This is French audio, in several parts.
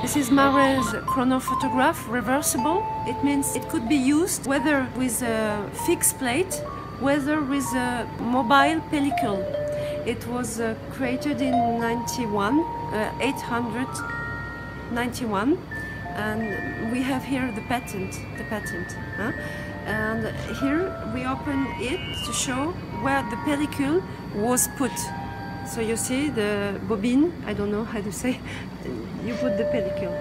This is Maret's chronophotograph, reversible. It means it could be used whether with a fixed plate, whether with a mobile pellicule. It was created in 891, and we have here the patent. And here we open it to show where the pellicule was put. So you see the bobine, I don't know how to say, you put the pellicule.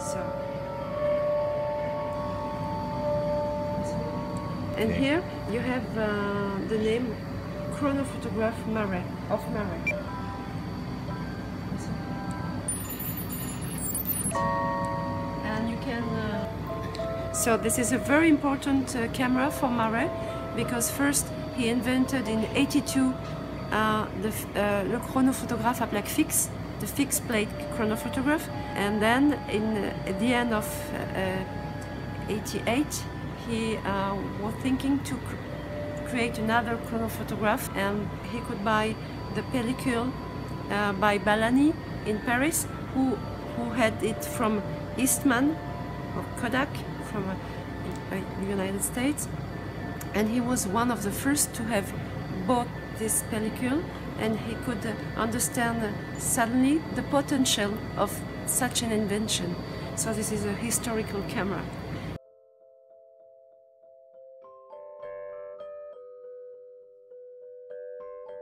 So. And here you have the name Chronophotograph Maret, of Maret. And you can... So this is a very important camera for Maret, because first he invented in 82 le chronophotographe à plaque fixe, the fixed plate chronophotograph, and then at the end of 88 he was thinking to create another chronophotograph, and he could buy the pellicule by Balani in Paris, who had it from Eastman or Kodak from the United States. And he was one of the first to have bought this pellicule, and he could understand suddenly the potential of such an invention. So this is a historical camera.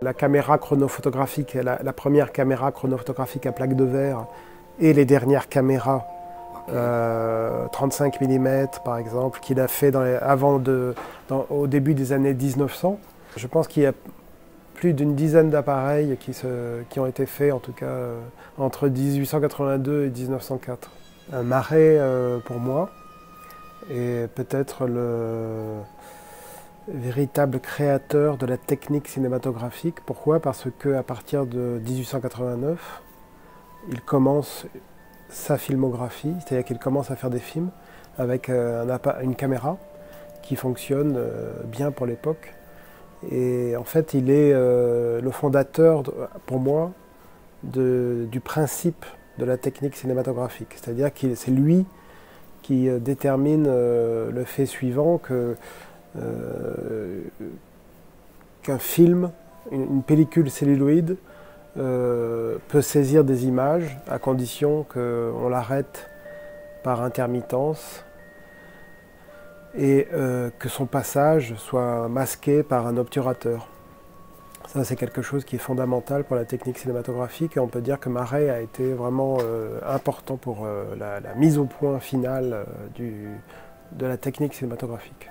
La caméra chronophotographique, la première caméra chronophotographique à plaque de verre et les dernières caméras 35 mm par exemple, qu'il a fait au début des années 1900. Je pense qu'il y a plus d'une dizaine d'appareils qui ont été faits, en tout cas entre 1882 et 1904. Maret, pour moi, est peut-être le véritable créateur de la technique cinématographique. Pourquoi? Parce qu'à partir de 1889, il commence sa filmographie, c'est-à-dire qu'il commence à faire des films avec une caméra qui fonctionne bien pour l'époque. Et en fait, il est le fondateur, pour moi, du principe de la technique cinématographique. C'est-à-dire que c'est lui qui détermine le fait suivant qu'un film, une pellicule celluloïde, peut saisir des images à condition qu'on l'arrête par intermittence et que son passage soit masqué par un obturateur. Ça, c'est quelque chose qui est fondamental pour la technique cinématographique, et on peut dire que Maret a été vraiment important pour la mise au point finale de la technique cinématographique.